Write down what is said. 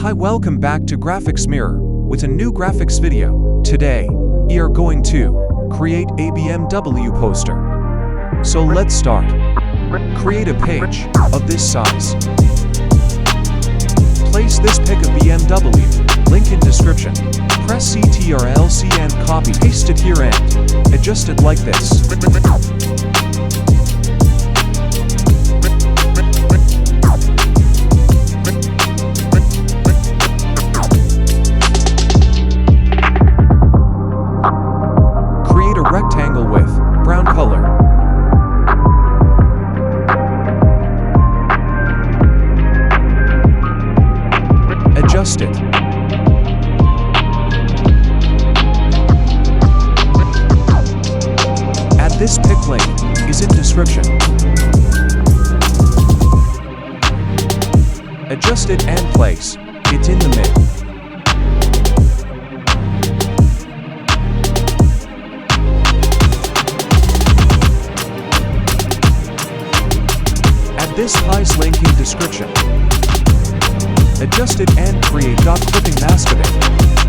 Hi, welcome back to Graphics Mirror with a new graphics video. Today, we are going to create a BMW poster. So let's start. Create a page of this size. Place this pic of BMW, link in description. Press Ctrl+C and copy paste it here and adjust it like this. Create a rectangle with brown color. Adjust it. Add this pic link is in description. Adjust it and place it in the mid. Add this price link in description. Adjust it and create dot clipping mask of it.